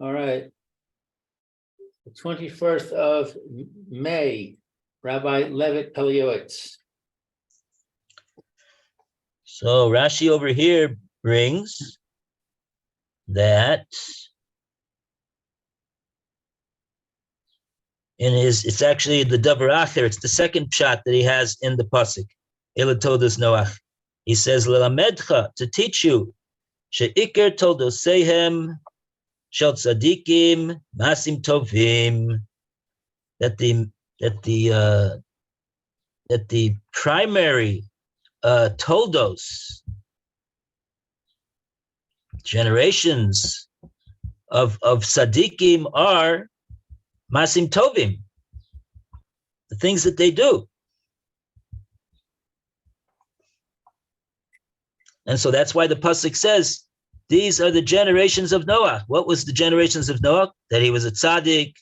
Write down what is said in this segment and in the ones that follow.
All right. The 21st of May, Rabbi Levitt, Pele, Yoetz. So Rashi over here brings that it's actually the Davar Acher, it's the second shot that he has in the pasuk. Ela told us Noach. He says, Lelamedcha, to teach you, She'ikr told Osehem, Shel Tzadikim, Masim Tovim, that the primary toldos, generations of tzaddikim are masim tovim, the things that they do. And so that's why the pasuk says, these are the generations of Noah. What was the generations of Noah? That he was a tzaddik,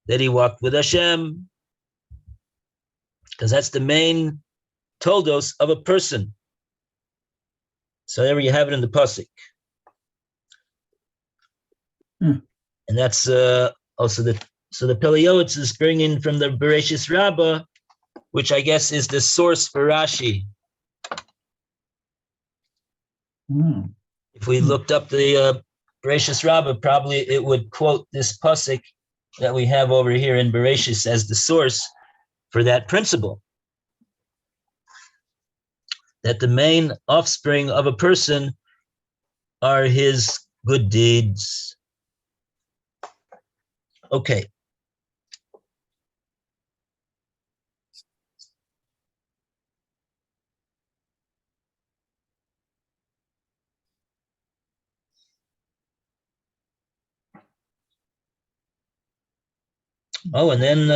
that he walked with Hashem, because that's the main toldos of a person. So there you have it in the pasuk. And that's also the Pele Yoetz is bringing from the Bereshis Rabbah, which I guess is the source for Rashi. If we looked up the Bereshis Rabbah, probably it would quote this pasuk that we have over here in Bereshis as the source for that principle. That the main offspring of a person are his good deeds. Okay. Oh, and then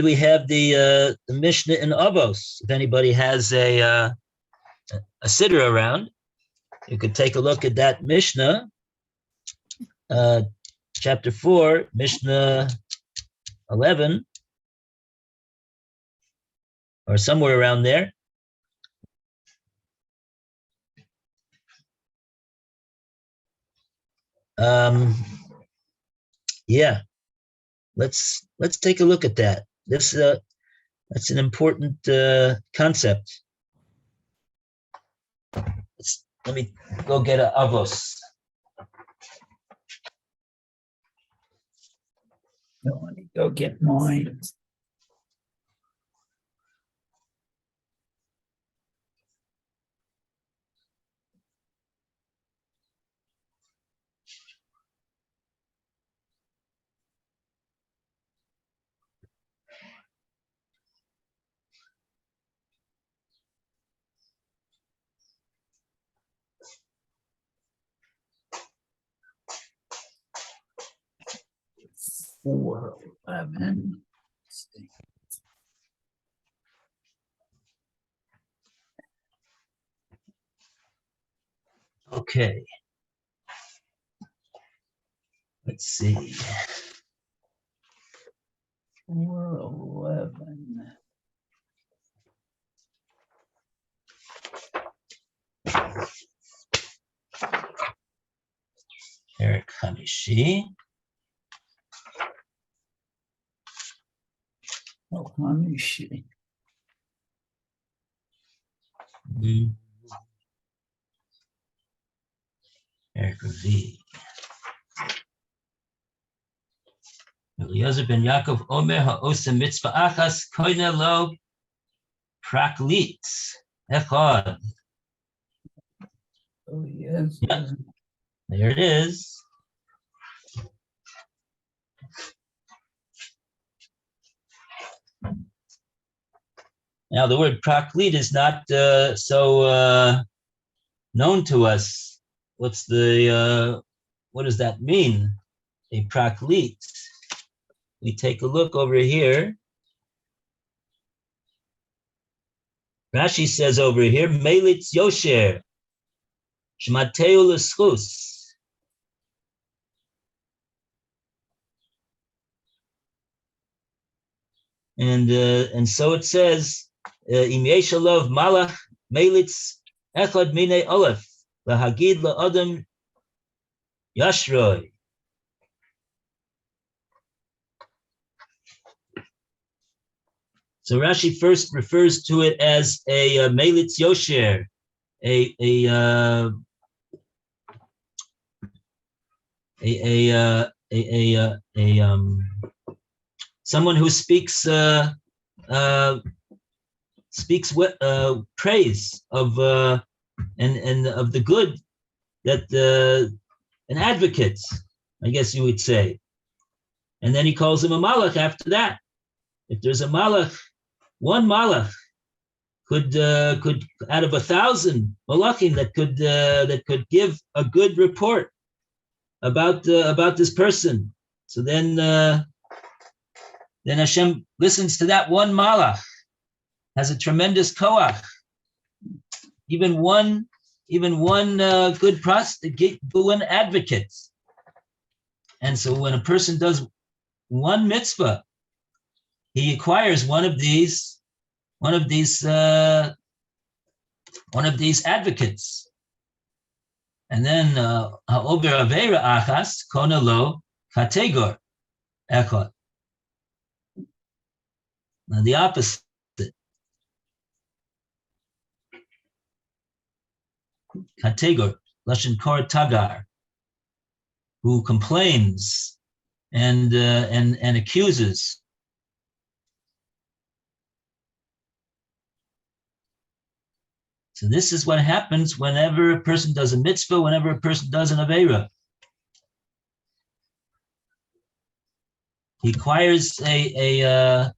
we have the Mishnah in Avos. If anybody has a siddur around, you could take a look at that Mishnah, chapter 4, Mishnah 11, or somewhere around there. Yeah, let's take a look at that. That's an important concept. Let me go get a Avos. Let me go get mine. Four 11. Okay. Let's see. 4:11. Eric Hamishi. Oh, Hamishi. Eric V. Eliezer ben Yaakov Omer ha'osem mitzvah achas koine lo praklit echad. Oh, yes. Yeah. There it is. Now the word praklit is not so known to us. What does that mean? A praklit. We take a look over here. Rashi says over here, Melitz Yosher, Shmateu l'schus. And so it says, Im yeshalov malach melitz echad mine olef lahagid la'adam yashroi. So Rashi first refers to it as a melitz yosher, someone who speaks praise of and of the good that an advocate, I guess you would say. And then he calls him a malach after that. If there's a malach, one malach could out of 1,000 malachim that could give a good report about this person. So then Hashem listens to that one malach, has a tremendous koach. Even one good one advocate. And so when a person does one mitzvah, he acquires one of these advocates. And then ha'ober avera achas kona lo kategor echad. Now the opposite. Kategor, lashon kor tagar, who complains and accuses. So this is what happens whenever a person does a mitzvah, whenever a person does an aveira. He acquires a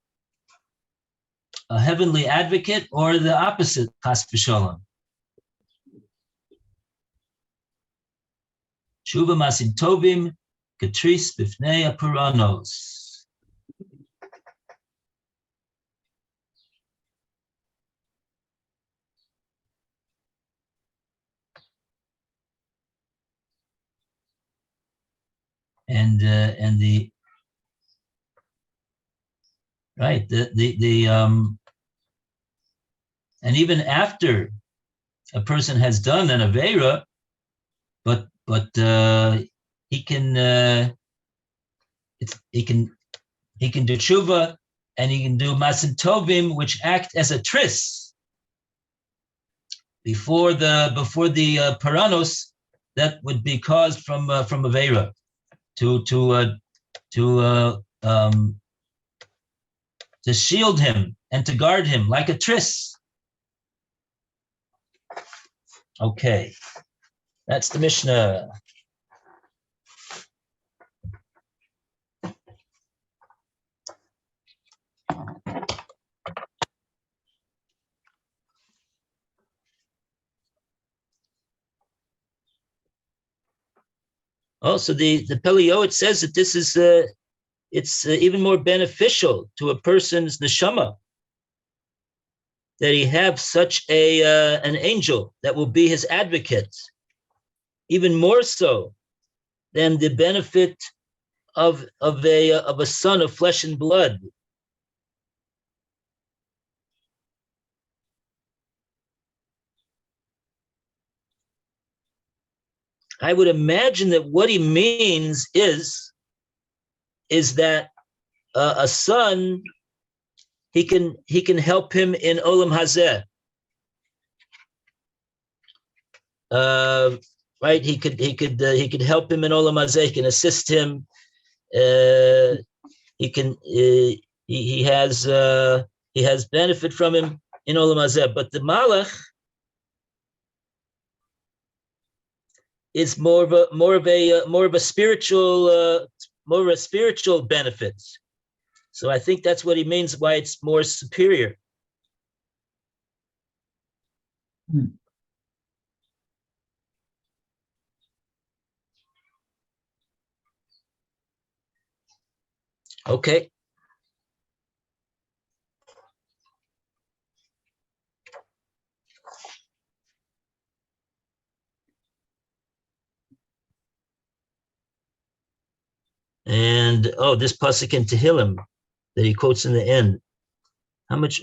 heavenly advocate, or the opposite, chas v'sholom. Tshuva masim tovim ketris b'fnei apuranos. And the right the and even after a person has done an aveira, but he can do tshuva, and he can do masim tovim, which act as a tris before the paranos that would be caused from aveira to shield him and to guard him like a tris. Okay, that's the Mishnah. Also, the Pele Yoetz says that this is it's even more beneficial to a person's neshama that he have such an angel that will be his advocate, even more so than the benefit of a son of flesh and blood. I would imagine that what he means is that a son, he can help him in olam hazeh. Right? He could help him in olam hazeh. He can assist him. He has benefit from him in olam hazeh. But the malach is more of a spiritual benefit. So I think that's what he means, why it's more superior. Okay. And this pasuk in Tehillim that he quotes in the end. How much?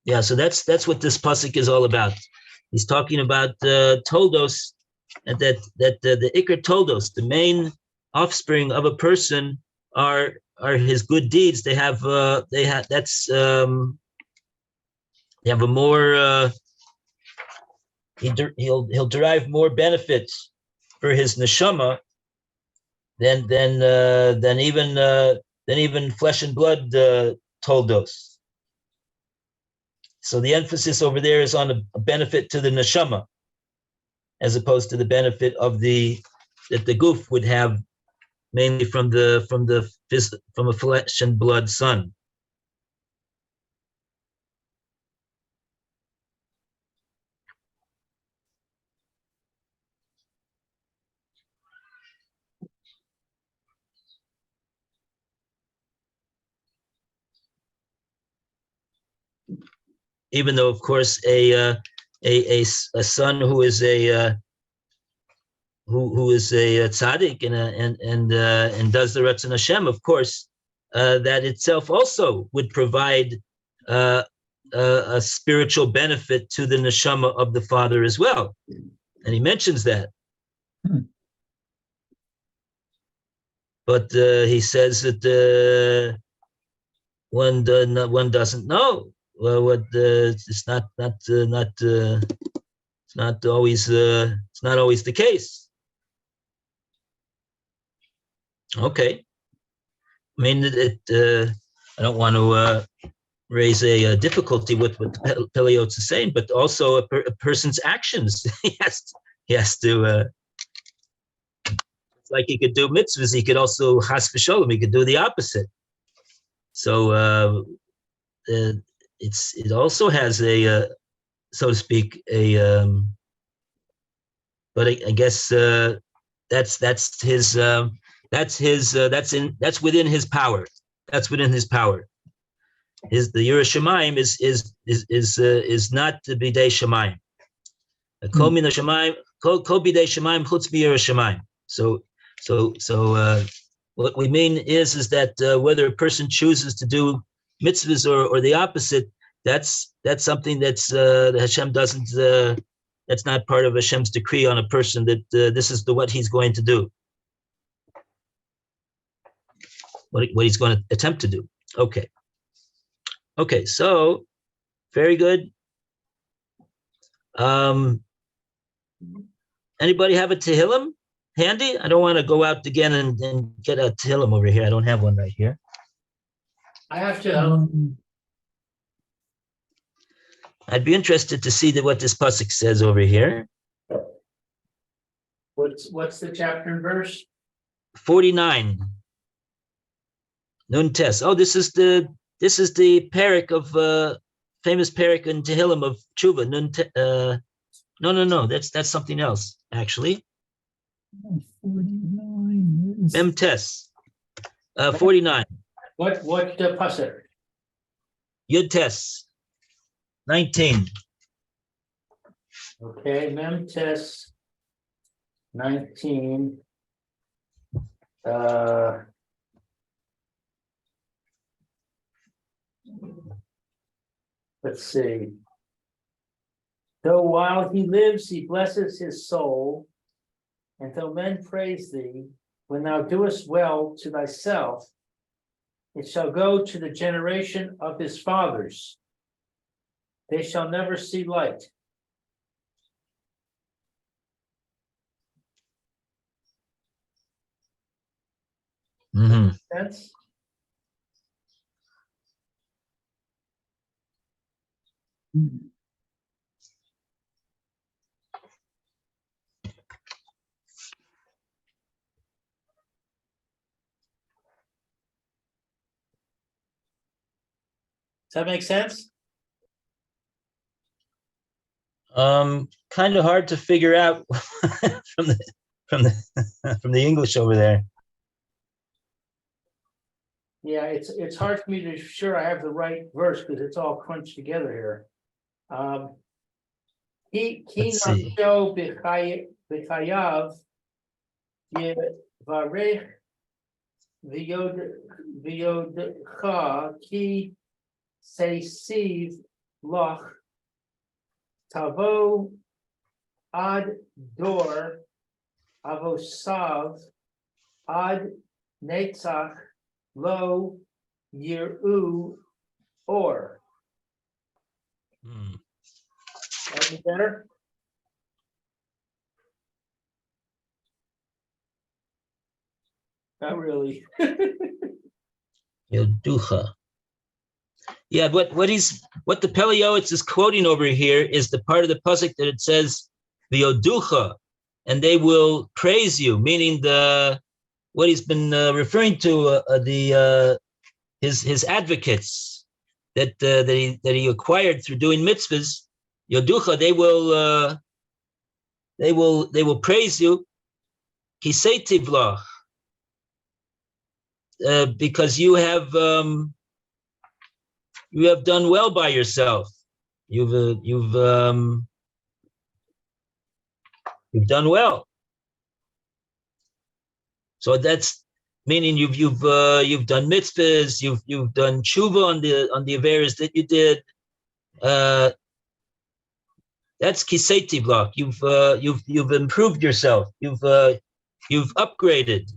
Yeah, so that's what this pasuk is all about. He's talking about toldos, and that the ikar toldos, the main offspring of a person, are his good deeds. They have they have a more he'll derive more benefits for his neshama than even flesh and blood toldos. So the emphasis over there is on a benefit to the neshama, as opposed to the benefit of that the goof would have, mainly from a flesh and blood son. Even though, of course, a son who is a who is a tzaddik and does the Ratzon Hashem, of course, that itself also would provide a spiritual benefit to the neshama of the father as well, and he mentions that. But he says that one doesn't know. Well, it's not always the case. Okay, I mean I don't want to raise a difficulty with what Pele Yoetz is saying, but also a person's actions. he has to. Like he could do mitzvahs, he could also chas v'sholom, he could do the opposite. So it also has a so to speak but I guess that's within his power. That's within his power. The Yirah Shamayim is not the bidei Shamayim. Kol min Shamayim, kol bidei Shamayim chutz mi Yirah Shamayim. So what we mean is that whether a person chooses to do mitzvahs or the opposite, that's something that Hashem doesn't. That's not part of Hashem's decree on a person that this is what he's going to do, what he's going to attempt to do. Okay. So very good. Anybody have a Tehillim handy? I don't want to go out again and get a Tehillim over here. I don't have one right here. I have to. I'd be interested to see what this pasuk says over here. What's the chapter and verse? 49. Nun Tes. Oh, this is the parak of famous parak in Tehillim of Tshuva. No. That's something else actually. 49. Mem Tes. 49. What pasuk? Yud Tes. 19. Okay, Mem Tes 19. Let's see. Though while he lives, he blesses his soul, and though men praise thee, when thou doest well to thyself, it shall go to the generation of his fathers. They shall never see light. Mm-hmm. Sense? Does that make sense? Kind of hard to figure out from the English over there. Yeah, it's hard for me to be sure I have the right verse because it's all crunched together here. Let's see. B'chayav Yevarech v'yodcha ki seisiv loch tavo ad dor avosav ad netzach lo yiru or. Hmm. Any better? Not really. Yoducha. Yeah, what the Pele Yoetz is quoting over here is the part of the pasuk that it says the Yoducha, and they will praise you, meaning what he's been referring to his advocates that he acquired through doing mitzvahs. Yoducha, they will praise you. Kisei tivlach, because you have done well by yourself. You've done well. So that's meaning you've done mitzvahs, you've done tshuva on the averes that you did. That's kisei tivlach. You've improved yourself. You've upgraded.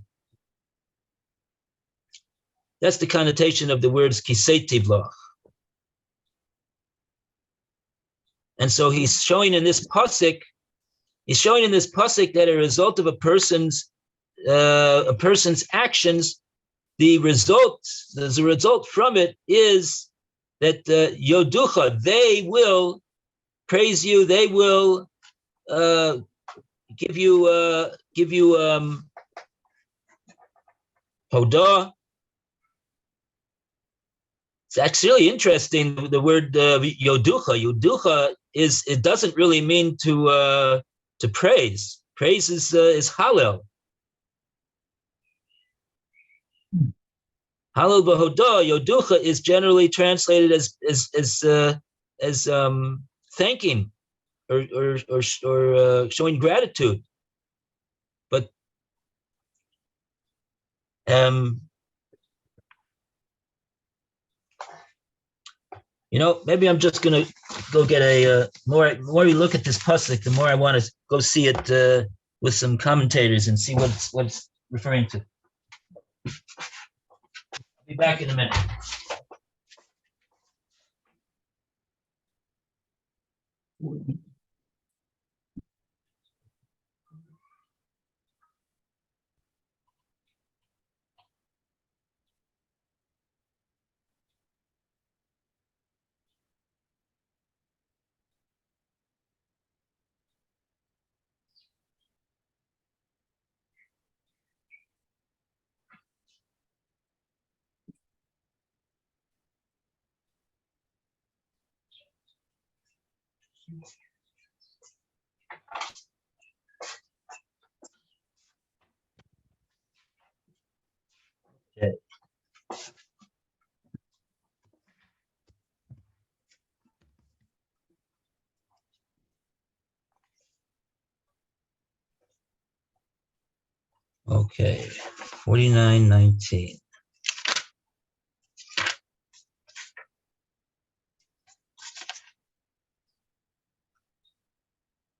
That's the connotation of the words kisei tivlach. And so he's showing in this pasuk that a result of a person's actions, the result from it is that Yoducha, they will praise you, they will give you hodah. It's actually interesting. The word Yoducha it doesn't really mean to praise. Praise is Hallel. Hallel b'hodah. Yoducha is generally translated as thanking or showing gratitude. But maybe I'm just gonna go get the more we look at this pasuk, the more I want to go see it with some commentators and see what it's referring to. I'll be back in a minute. Okay. Okay, 49:19.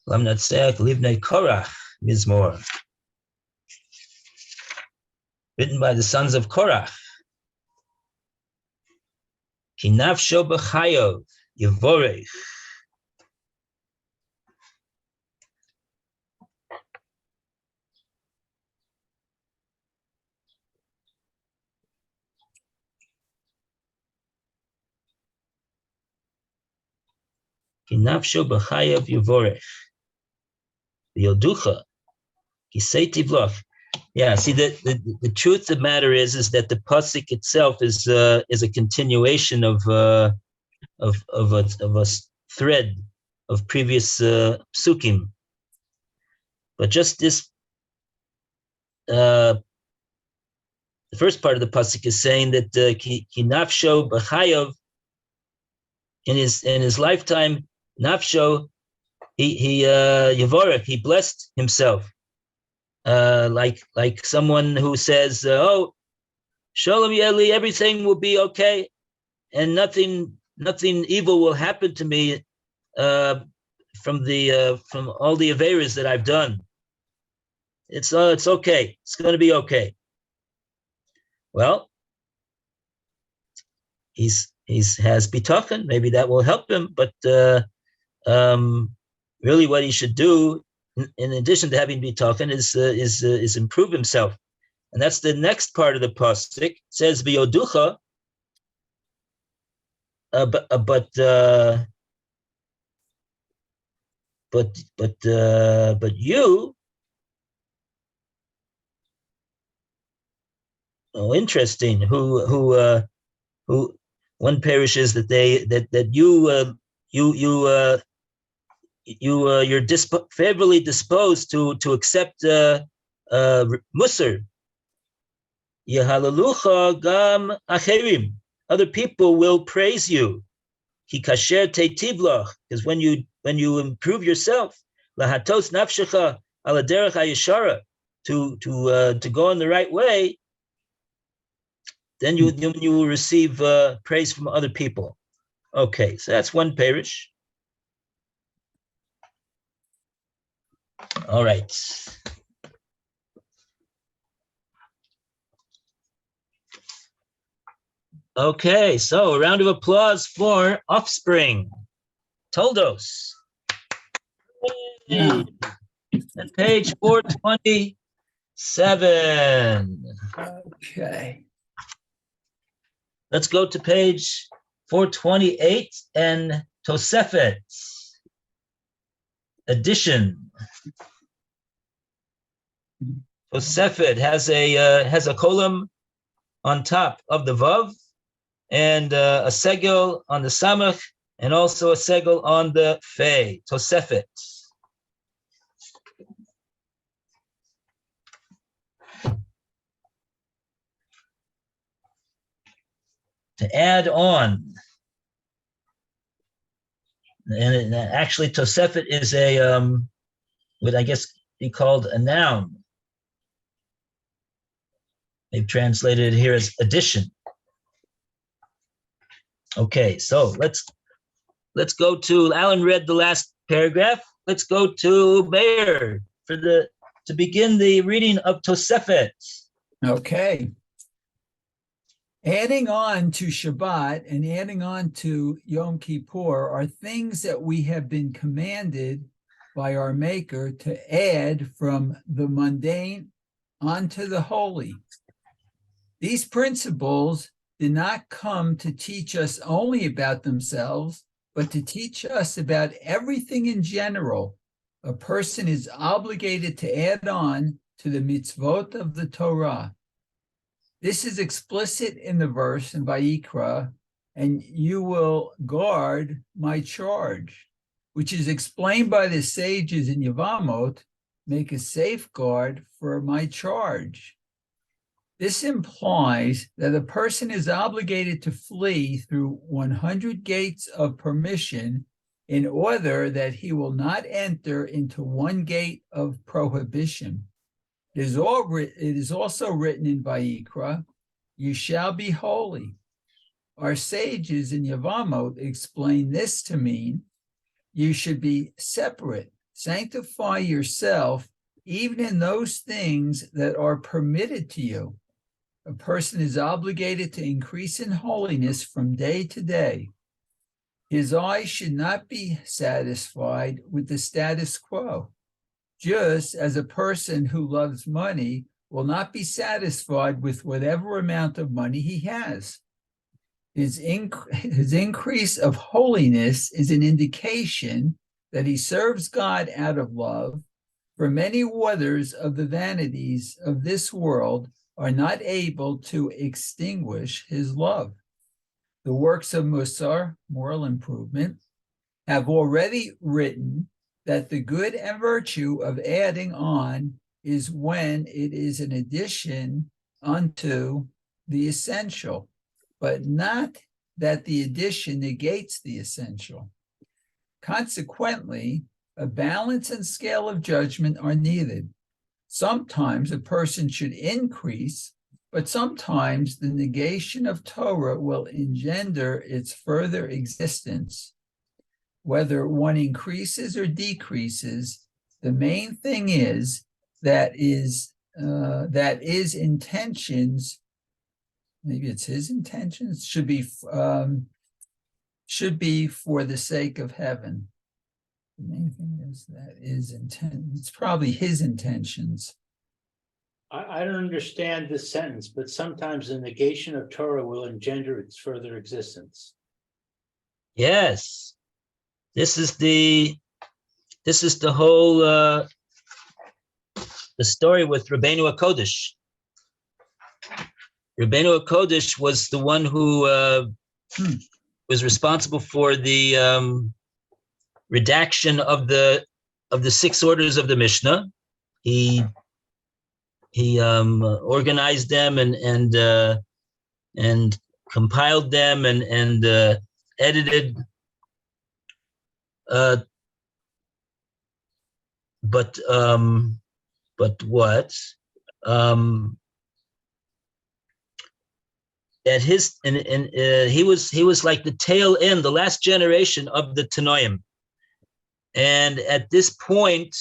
Lamnatseach Livnei Korach Mizmor, written by the sons of Korach. Ki nafsho b'chayo yivorech. Ki nafsho b'chayo yivorech. Yoducha. Kisei tivlach. Yeah, see, the truth of the matter is that the pasuk itself is a continuation of a thread of previous psukim, but just this the first part of the pasuk is saying that ki nafsho b'chayav, in his lifetime, nafsho he yavorech, he blessed himself. Like someone who says, "Oh, Shalom Yeli, everything will be okay, and nothing nothing evil will happen to me from all the averas that I've done. It's okay. It's going to be okay. Well, has bitachon. Maybe that will help him. But really, what he should do, in addition to having bitachon, is improve himself, and that's the next part of the pasuk. It says v'yoducha, but you. Oh, interesting. Who one parish is that you're favorably disposed to accept musar. Yehalalucha gam acherim. Other people will praise you. Ki kasher teitivlach, because when you improve yourself, lahatos nafshecha ala derech hayeshara, to go in the right way, then you will receive praise from other people. Okay, so that's one parish. All right. Okay, so a round of applause for offspring. Toldos. Yeah. At page 427. Okay. Let's go to page 428 and Tosefet. Addition. Tosefet has a column on top of the vav, and a segel on the samach, and also a segel on the fei. Tosefet. To add on, and actually Tosefet is what I guess be called a noun. They've translated it here as addition. Okay, so let's go to, Alan read the last paragraph. Let's go to Meir to begin the reading of Tosefet. Okay. Adding on to Shabbat and adding on to Yom Kippur are things that we have been commanded by our Maker to add from the mundane onto the holy. These principles did not come to teach us only about themselves, but to teach us about everything in general. A person is obligated to add on to the mitzvot of the Torah. This is explicit in the verse in Vayikra, and you will guard my charge, which is explained by the sages in Yevamot, make a safeguard for my charge. This implies that a person is obligated to flee through 100 gates of permission in order that he will not enter into one gate of prohibition. It is also written in Vayikra, you shall be holy. Our sages in Yevamot explain this to mean you should be separate, sanctify yourself, even in those things that are permitted to you. A person is obligated to increase in holiness from day to day. His eyes should not be satisfied with the status quo, just as a person who loves money will not be satisfied with whatever amount of money he has. His increase of holiness is an indication that he serves God out of love, for many waters of the vanities of this world are not able to extinguish his love. The works of Musar, moral improvement, have already written that the good and virtue of adding on is when it is an addition unto the essential, but not that the addition negates the essential. Consequently, a balance and scale of judgment are needed. Sometimes a person should increase, but sometimes the negation of Torah will engender its further existence. Whether one increases or decreases, the main thing is that is intentions. Maybe it's his intentions should be for the sake of heaven. The main thing is that is intent. It's probably his intentions. I don't understand this sentence, but sometimes the negation of Torah will engender its further existence. Yes. This is the whole the story with Rabbeinu HaKodesh. Rabbeinu HaKodesh was the one who was responsible for the redaction of the 6 orders of the Mishnah. He organized them and compiled them and edited. But what? At his he was like the tail end, the last generation of the Tanoim, and at this point,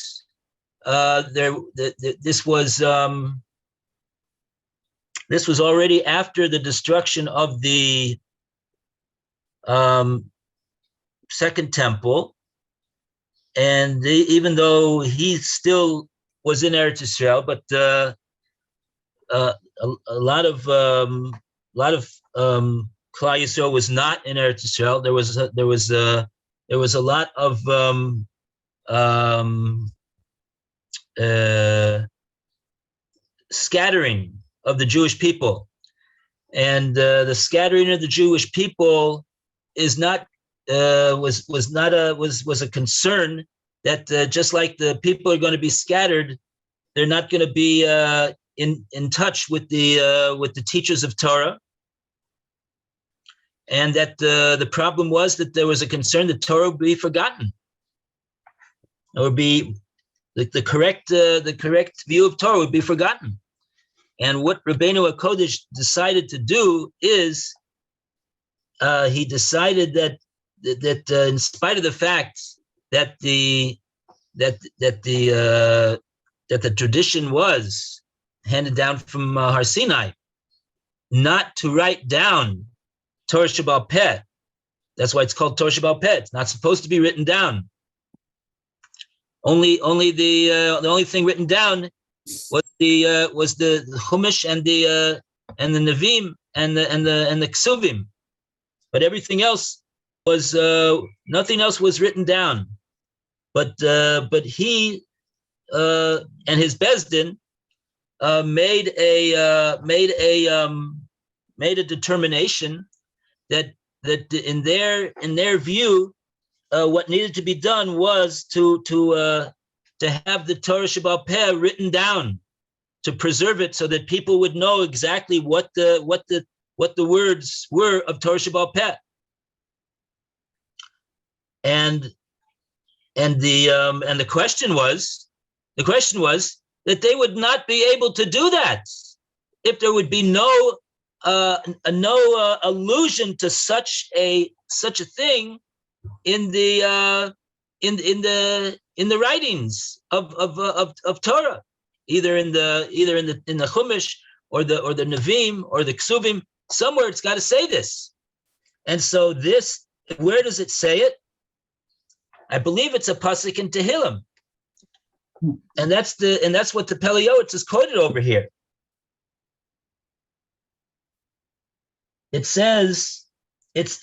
this was already after the destruction of the Second Temple, and even though he still was in Eretz Yisrael, but a lot of Klal Yisrael was not in Eretz Yisrael. There was a lot of scattering of the Jewish people, and the scattering of the Jewish people is not was a concern that just like the people are going to be scattered, they're not going to be in touch with the teachers of Torah, and that the problem was that there was a concern that Torah would be forgotten, or be the correct view of Torah would be forgotten. And what Rabbeinu HaKodesh decided to do is he decided that in spite of the fact that the tradition was handed down from Har Sinai, not to write down Torah Sheba'al Peh. That's why it's called Torah Sheba'al Peh. It's not supposed to be written down. Only the only thing written down was the Chumash and the Nevi'im and the Ksuvim, but everything else was nothing else was written down. But he and his Bezdin made a determination that in their view, what needed to be done was to have the Torah Sheba'al Peh written down, to preserve it so that people would know exactly what the words were of Torah Sheba'al Peh. And the question was that they would not be able to do that if there would be no allusion to such a thing in the writings of Torah, either in the Chumash or the Nevi'im or the Ksuvim. Somewhere it's got to say this. And so this, where does it say it? I believe it's a pasuk in Tehillim, and that's what the Pele Yoetz is quoted over here. It says, Eis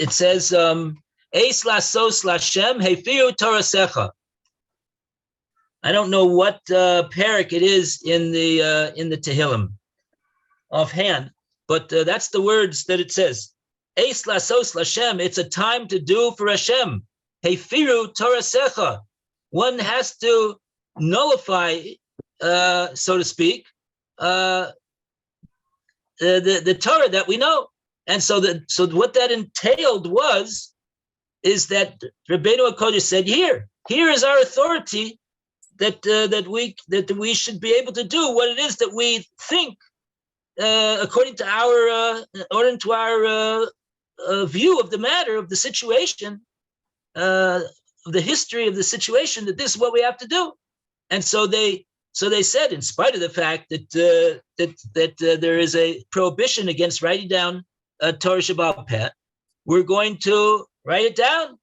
lasos Lashem hefiru Torasecha. I don't know what parak it is in the Tehillim offhand, but that's the words that it says. Eis lasos Lashem. It's a time to do for Hashem. Hefiru Torasecha. One has to nullify, so to speak, the Torah that we know. And so what that entailed is that Rabbeinu HaKodesh said, here is our authority that we should be able to do what it is that we think according to our view of the matter, of the situation, of the history of the situation, that this is what we have to do. And so they said, in spite of the fact that there is a prohibition against writing down Torah Sheba'al Peh, we're going to write it down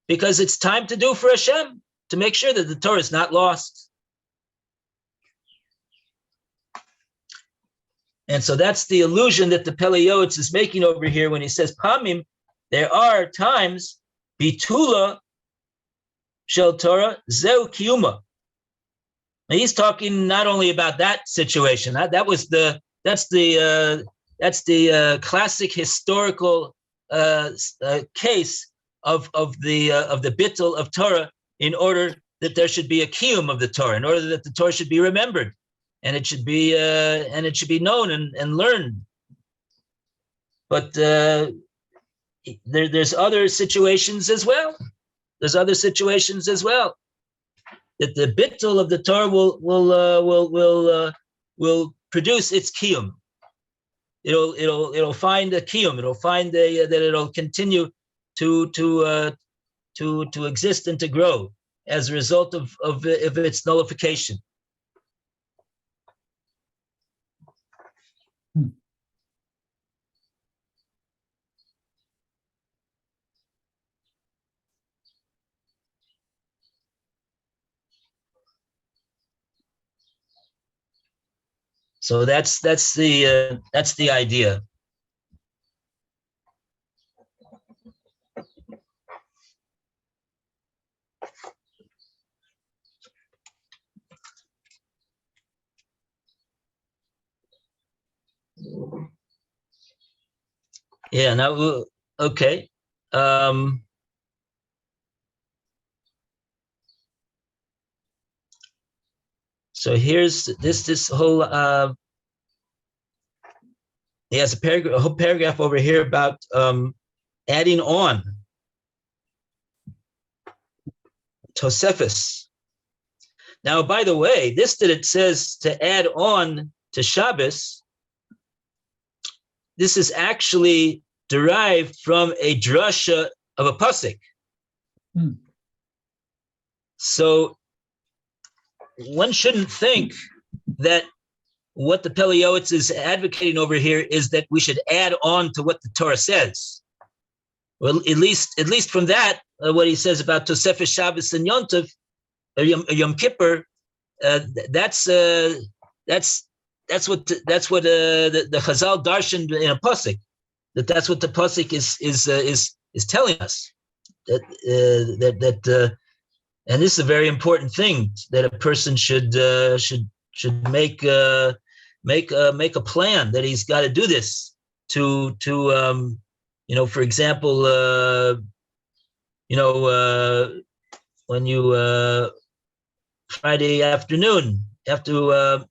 because it's time to do for Hashem, to make sure that the Torah is not lost. And so that's the illusion that the Pele Yoetz is making over here when he says, Pamim, there are times, bitula shel Torah, zeu kiyuma. Now he's talking not only about that situation. That's the classic historical case of the bittul of Torah, in order that there should be a kiyum of the Torah, in order that the Torah should be remembered, and it should be known and learned. But there's other situations as well. There's other situations as well that the bittul of the Torah will produce its kiyum. It'll find a kiyum. It'll find that it'll continue to exist and to grow as a result of its nullification. So that's the idea. Yeah. Now, okay. So here's this whole. He has a whole paragraph over here about adding on Tosefus. Now, by the way, this that it says to add on to Shabbos, this is actually derived from a drasha of a pasuk. So one shouldn't think that what the Pele Yoetz is advocating over here is that we should add on to what the Torah says. Well, at least from that, what he says about Tosefes Shabbos and Yom Tov, Yom Kippur, that's what the Chazal darshan in a pasuk. That's what the pasuk is telling us. That and this is a very important thing, that a person should make a plan that he's got to do this to for example, when you Friday afternoon, you have to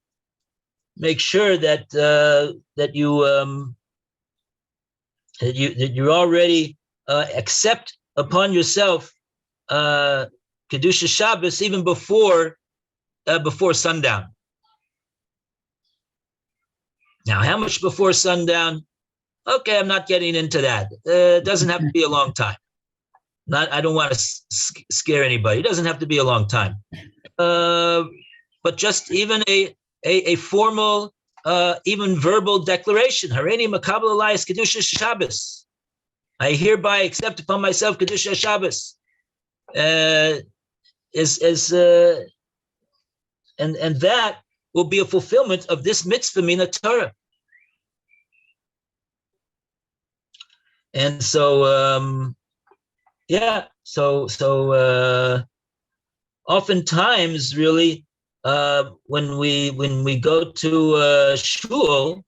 make sure that you already accept upon yourself Kedusha Shabbos even before sundown. Now, how much before sundown? Okay, I'm not getting into that. It doesn't have to be a long time. I don't want to scare anybody. It doesn't have to be a long time. But just even a formal, even verbal declaration. Hareini makabel alayis kedusha Shabbos. I hereby accept upon myself kedusha Shabbos. And that will be a fulfillment of this mitzvah mina Torah. And so, oftentimes, really, when we go to shul,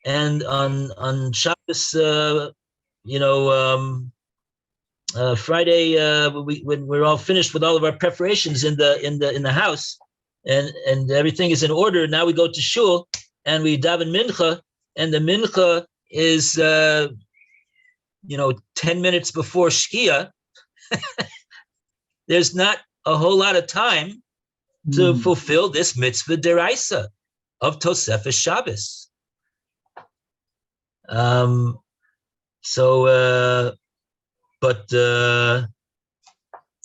and on Shabbos, Friday, when we're all finished with all of our preparations in the house, and everything is in order, now we go to shul and we daven mincha, and the mincha is 10 minutes before Shkia. There's not a whole lot of time to fulfill this mitzvah deraisa. of Tosefes Shabbos.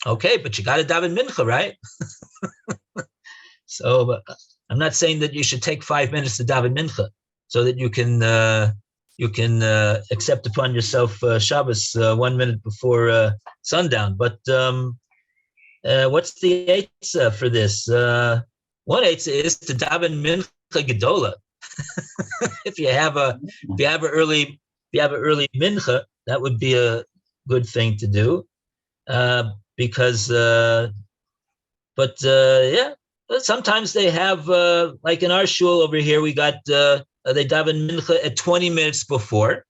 Okay, but you got to daven mincha, right? So I'm not saying that you should take 5 minutes to daven mincha so that you can accept upon yourself Shabbos 1 minute before sundown. But what's the eitzah for this? One eitzah is to daven mincha gedola. if you have an early mincha, that would be a good thing to do. Sometimes they have, like in our shul over here, we got, they daven mincha at 20 minutes before.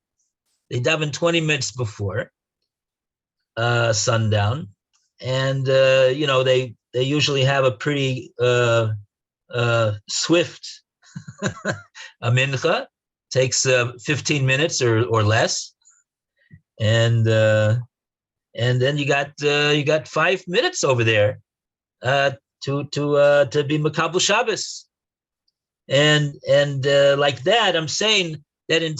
They daven 20 minutes before sundown. And, they usually have a pretty swift a mincha. Takes 15 minutes or less. And then you got 5 minutes over there to be Makabel Shabbos, and like that. I'm saying that and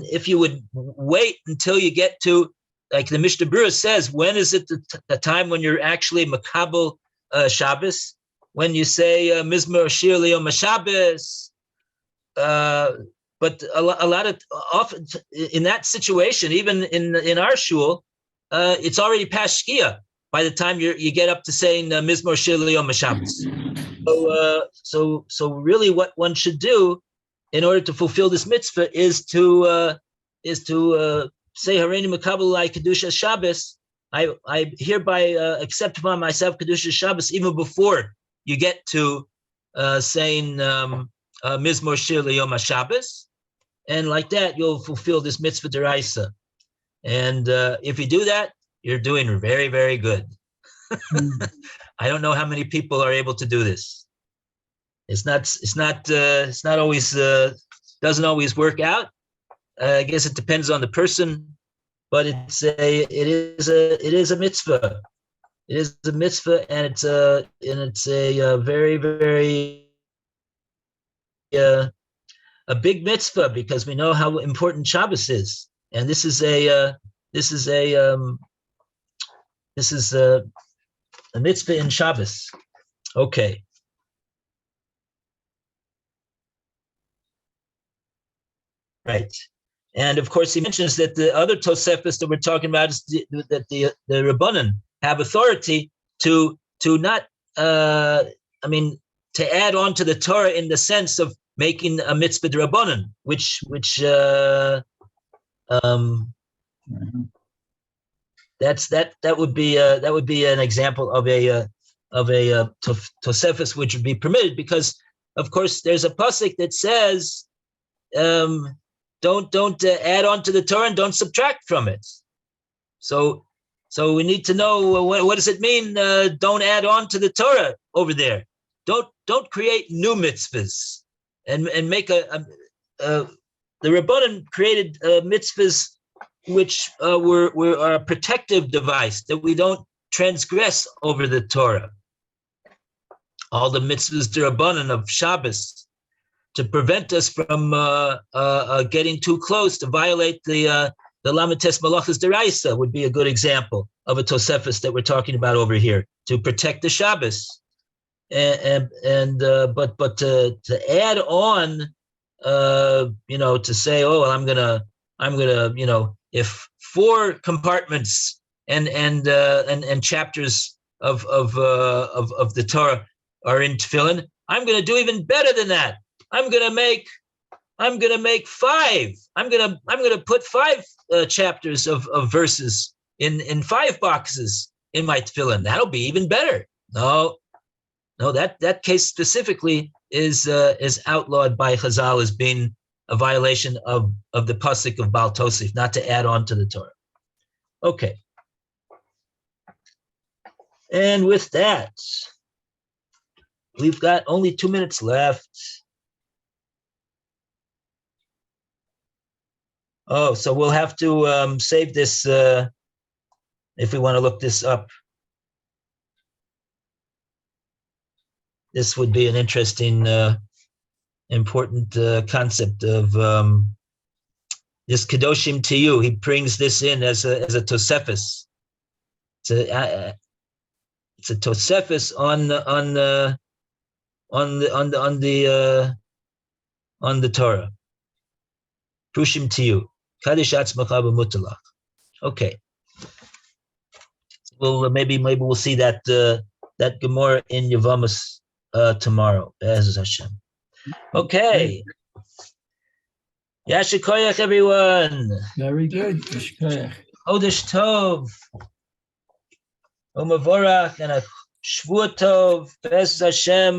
if you would wait until you get to, like the Mishnah Berurah says, when is it the time when you're actually Makabel Shabbos? When you say Mizmor Shir Liyom HaShabbos. But a lot of often in that situation, even in our shul, it's already past Shkia by the time you get up to saying Mizmor Shir Liyom HaShabbos. So really, what one should do in order to fulfill this mitzvah is to say Hareini Makabel Alai Kedusha Shabbos. I hereby accept upon myself Kedusha Shabbos even before you get to saying Mizmor Shir Liyom HaShabbos. And like that, you'll fulfill this mitzvah deraisa. And if you do that, you're doing very, very good. I don't know how many people are able to do this. It's not always, doesn't always work out. I guess it depends on the person, but it is a mitzvah. It is a mitzvah, and it's a very, very a big mitzvah, because we know how important Shabbos is, and this is a mitzvah in Shabbos. Okay. Right. And of course, he mentions that the other Tosefes that we're talking about is that the Rabbanan have authority to not, to add on to the Torah in the sense of making a mitzvah d'Rabbanan, which that would be an example of a Tosefes which would be permitted, because of course there's a pasuk that says don't add on to the Torah and don't subtract from it. So we need to know what does it mean? Don't add on to the Torah over there. Don't create new mitzvahs and make the Rabbanan created mitzvahs which were a protective device that we don't transgress over the Torah. All the mitzvahs d'Rabbanan of Shabbos, to prevent us from getting too close to violate the Lamites Malachas Deraisa would be a good example of a Tosefes that we're talking about over here, to protect the Shabbos. But to add on, to say, oh well, I'm gonna, if 4 compartments and chapters of the Torah are in Tefillin, I'm gonna do even better than that. I'm gonna make 5. I'm gonna put 5 chapters of verses in 5 boxes in my tefillin. That'll be even better. No, that case specifically is outlawed by Chazal as being a violation of the pasuk of Baal Tosif, not to add on to the Torah. Okay. And with that, we've got only 2 minutes left. Oh, so we'll have to save this if we want to look this up. this would be an interesting, important concept of this Kedoshim to you. He brings this in as a Tosefis. It's a Tosefis on the Torah. Prushim to you. Kaddish atzmacha b'mutalach. Okay. Well, maybe we'll see that that Gemara in Yevamos tomorrow. Be'ezus Hashem. Okay. Yasher koyach, everyone. Very good. Yishkoyach. Chodesh Tov. Umavorach and a Shvuah Tov. Be'ezus Hashem.